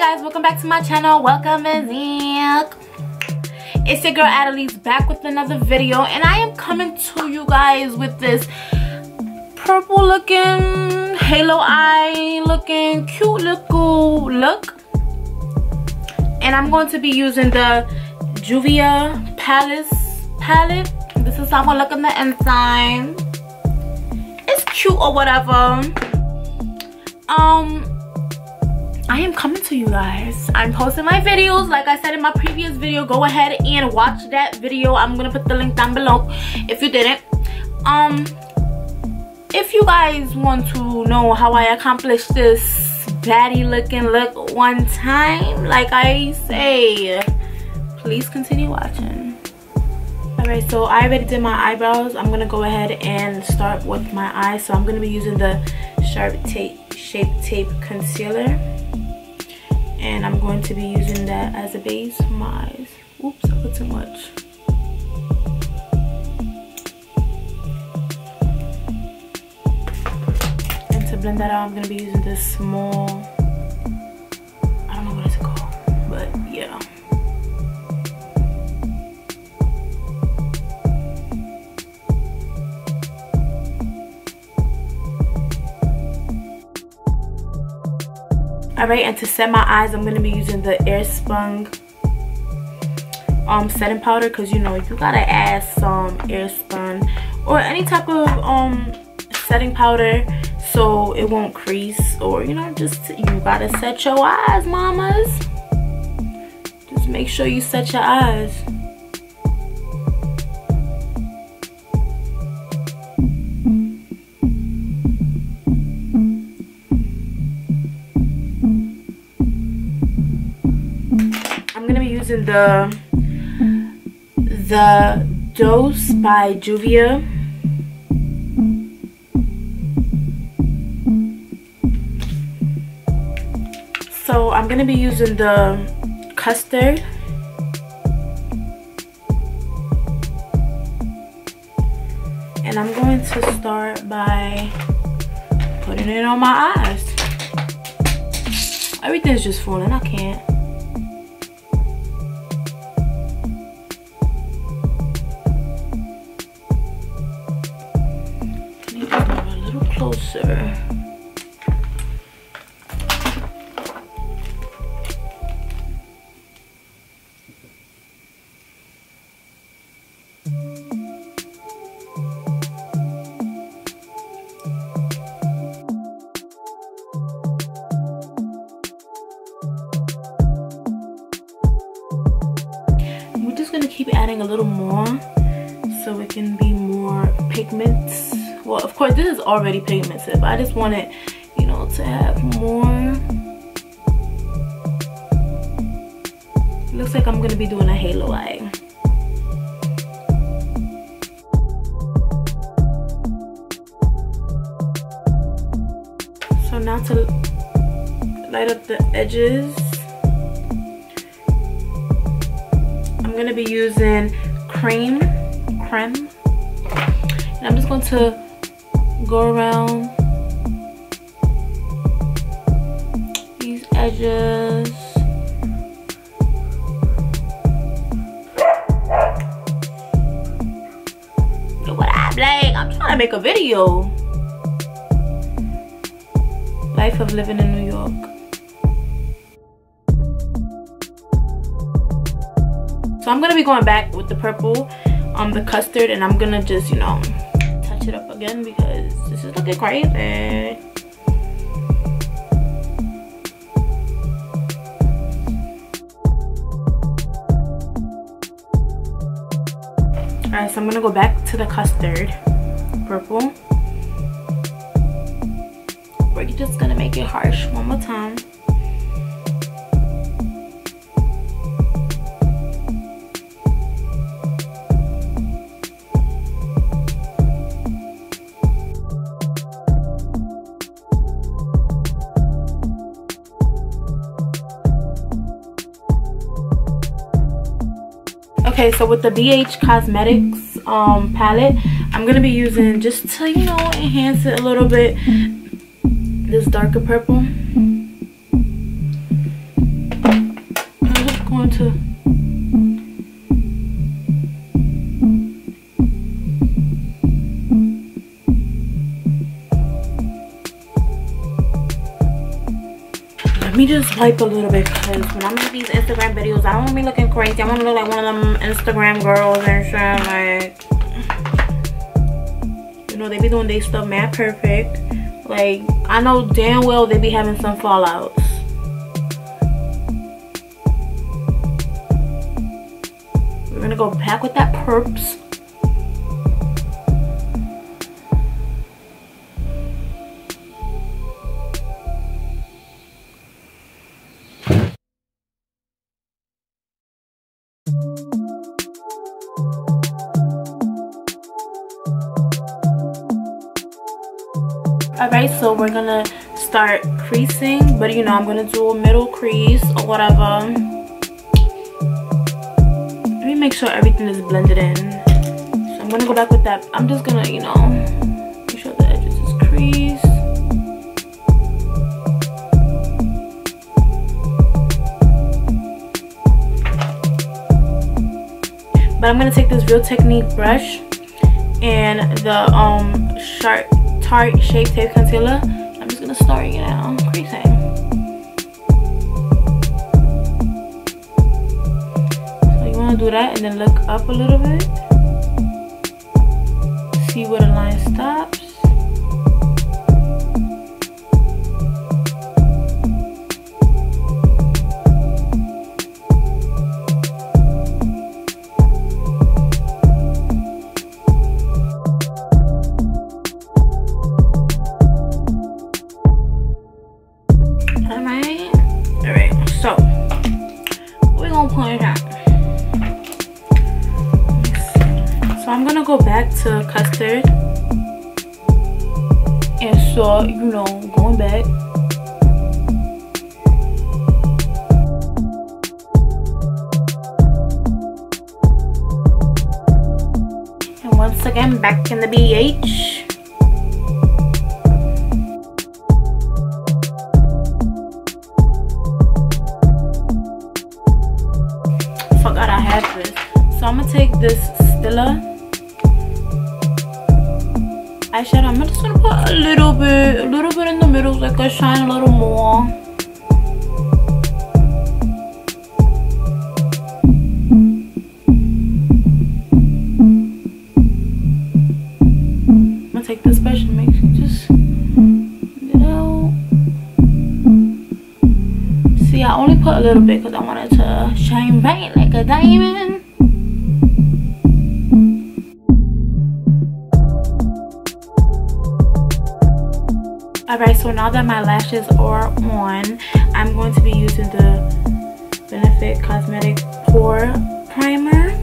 guys, welcome back to my channel. Welcome back. It's your girl Adalys back with another video, and I am coming to you guys with this purple looking, halo eye looking, cute little look. And I'm going to be using the Juvias palette. This is how I look on the inside. It's cute or whatever. I am coming to you guys. I'm posting my videos like I said in my previous video. Go ahead and watch that video. I'm gonna put the link down below if you didn't. If you guys want to know how I accomplished this baddie looking look one time, like I say, please continue watching. Alright, so I already did my eyebrows. I'm gonna go ahead and start with my eyes. So I'm gonna be using the Shape Tape concealer, and I'm going to be using that as a base for my eyes. Oops, I put too much. And to blend that out, I'm gonna be using this small, I don't know what it's called, but yeah. Alright, and to set my eyes, I'm going to be using the Airspun setting powder, because you know you gotta add some Airspun or any type of setting powder so it won't crease, or you know, just you gotta set your eyes, mamas. Just make sure you set your eyes. Using the Dose by Juvias. So I'm gonna be using the custard, and I'm going to start by putting it on my eyes. Everything's just falling, I can't. Closer. We're just gonna keep adding a little more so it can be more pigments. Well, of course, this is already pigmented, but I just want it, you know, to have more. It looks like I'm going to be doing a halo eye. So now to light up the edges, I'm going to be using creme. And I'm just going to go around these edges. Look what I'm like. I'm trying to make a video. Life of living in New York. So I'm gonna be going back with the purple, the custard, and I'm gonna just, you know, touch it up again because this is looking crazy. Alright, so I'm gonna go back to the custard purple. We're just gonna make it harsh one more time. Okay, so with the BH Cosmetics palette, I'm gonna be using, just to, you know, enhance it a little bit, this darker purple. going to... Let me just wipe a little bit, because when I make these Instagram videos, I don't want to be looking crazy. I want to look like one of them Instagram girls and shit. Like, you know, they be doing their stuff mad perfect. Like, I know damn well they be having some fallouts. We're gonna go back with that perps. Alright, so we're gonna start creasing, but you know, I'm gonna do a middle crease or whatever. Let me make sure everything is blended in. So I'm gonna go back with that. I'm just gonna, you know, make sure the edges is creased. But I'm gonna take this Real Technique brush and the Tarte Shape Tape Concealer. I'm just gonna start, you know, creasing. So you wanna do that and then look up a little bit. See where the line stops. I'm gonna go back to custard, and so, you know, going back. And once again, back in the BH. Forgot I had this. So I'm gonna take this Stila eyeshadow. I'm just gonna put a little bit in the middle so I can shine a little more. I'm gonna take this brush and make sure just, you know. See, I only put a little bit because I wanted to shine bright like a diamond. Alright, so now that my lashes are on, I'm going to be using the Benefit Cosmetic Pore Primer.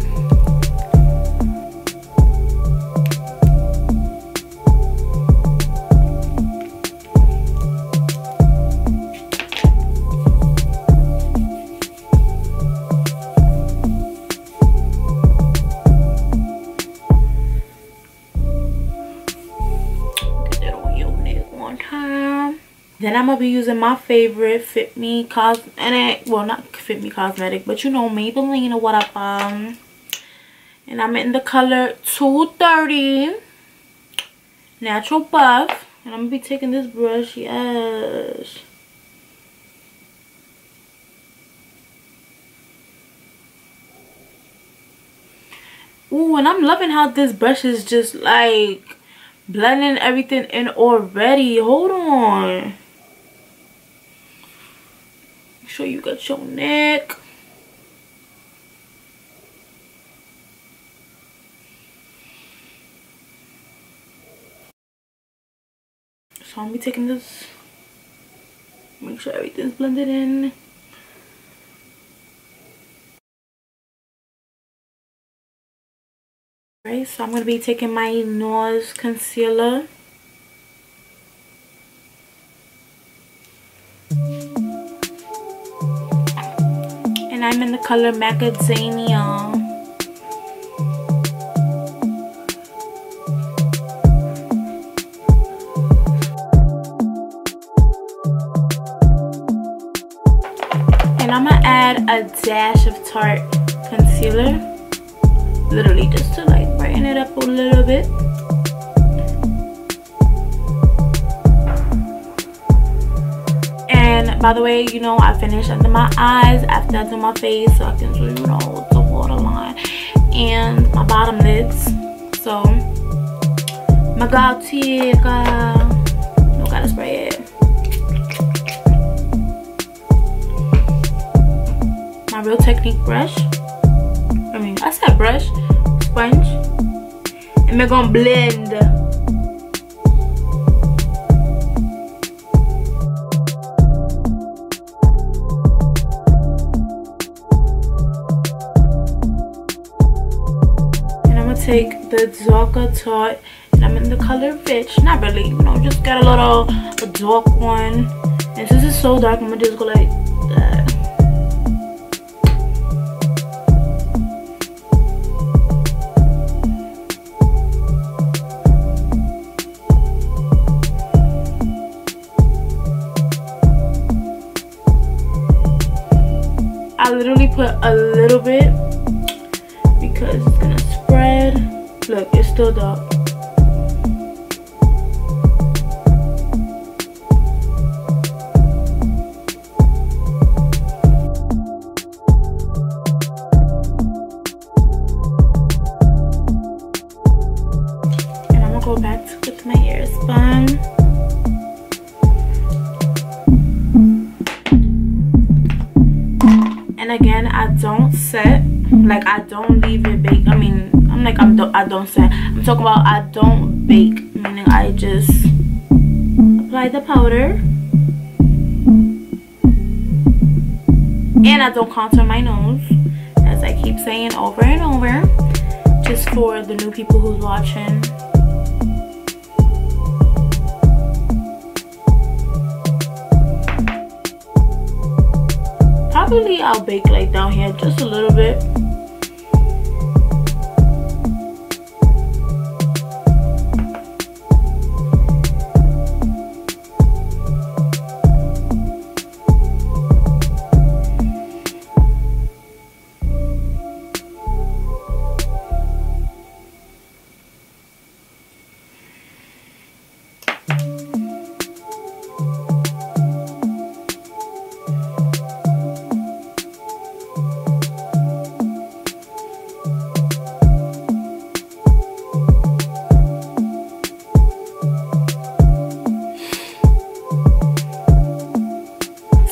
Then I'm gonna be using my favorite Fit Me Cosmetic, well, not Fit Me Cosmetic, but you know, Maybelline or whatever. And I'm in the color 230 Natural Buff, and I'm gonna be taking this brush. Yes, ooh, and I'm loving how this brush is just like blending everything in already. Hold on, make sure you got your neck. So I'm gonna be taking this, make sure everything's blended in. Alright, so I'm gonna be taking my NARS concealer. And I'm in the color Macadamia. And I'm gonna add a dash of Tarte concealer, literally just to like brighten it up a little bit. And by the way, you know, I finished under my eyes after I do my face, so I can do, you know, the waterline and my bottom lids. So my Gaultier, no, gotta spray it. My Real Technique brush. I said brush, sponge, and we're gonna blend. And I'm gonna take the darker Tarte, and I'm in the color Rich. Not really, you know, just got a dark one. And since it's so dark, I'm gonna just go like that. I literally put a little bit because it's gonna spread. Look, it's still dark. And I'm gonna go back with my hair spun. And again, I don't set, like I don't leave it bake. I don't set. I'm talking about I don't bake, meaning I just apply the powder and I don't contour my nose, as I keep saying over and over, just for the new people who's watching. Probably I'll bake like down here just a little bit.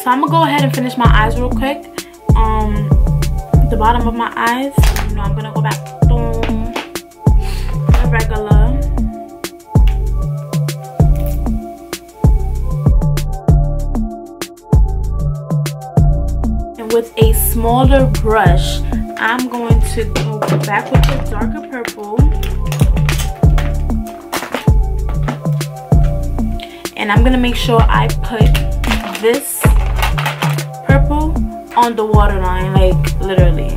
So I'm gonna go ahead and finish my eyes real quick. The bottom of my eyes, you know, I'm gonna go back to the regular. And with a smaller brush, I'm going to go back with the darker purple. And I'm gonna make sure I put this purple on the waterline, like literally.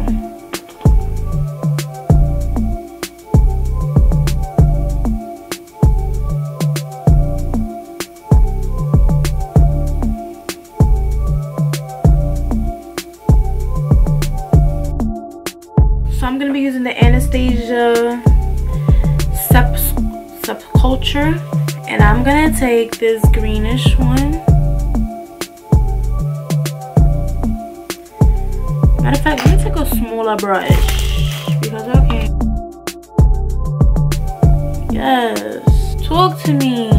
So I'm gonna be using the Anastasia Subculture, and I'm gonna take this greenish one. Matter of fact, let me take a smaller brush because I can't. Yes, talk to me.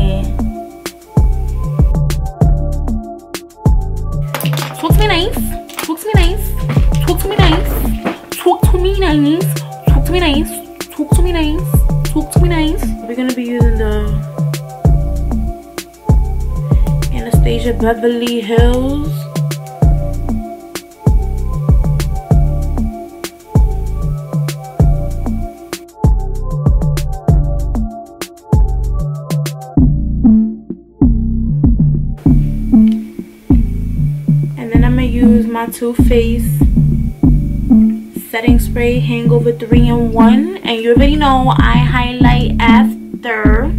Talk to me nice. Talk to me nice. Talk to me nice. Talk to me nice. Talk to me nice. Talk to me nice. Talk to me nice. We're gonna be using the Anastasia Beverly Hills. Use my Too Faced setting spray hangover 3-in-1, and you already know I highlight after.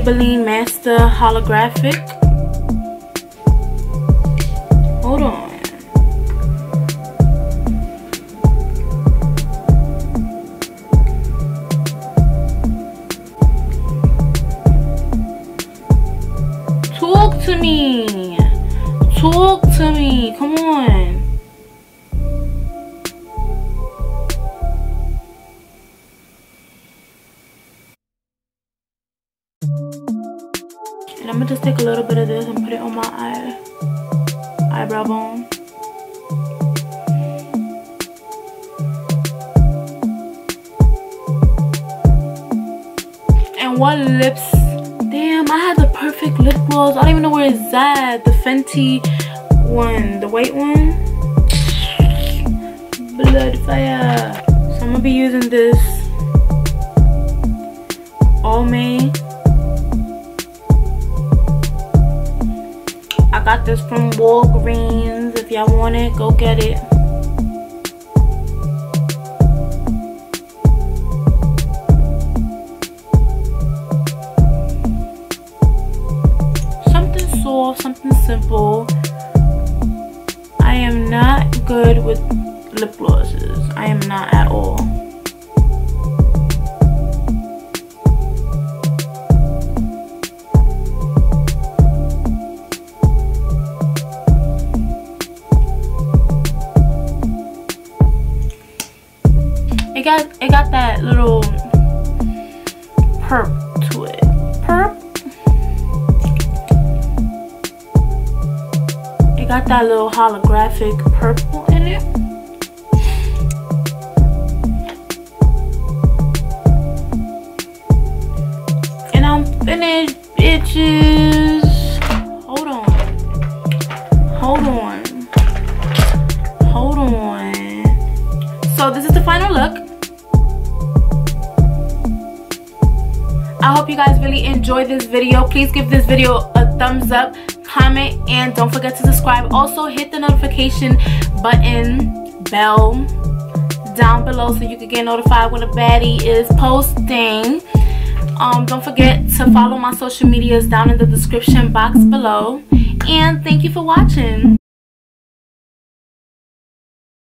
Maybelline Master Holographic. Hold on. Talk to me. Talk to me. Come on. And I'm gonna just take a little bit of this and put it on my eyebrow bone. And what lips? Damn, I had the perfect lip gloss. I don't even know where it's at. The Fenty one, the white one. Blood fire. So I'm gonna be using this all May. I got this from Walgreens. If y'all want it, go get it. Something soft, something simple. I am not good with lip glosses. I am not at all. It got that little perp to it. Perp. It got that little holographic purple in it. And I'm finished, bitches. Hold on. Hold on. Hold on. So this is the final look. I hope you guys really enjoyed this video. Please give this video a thumbs up, comment, and don't forget to subscribe. Also hit the notification button, bell down below so you can get notified when a baddie is posting. Don't forget to follow my social medias down in the description box below. And thank you for watching.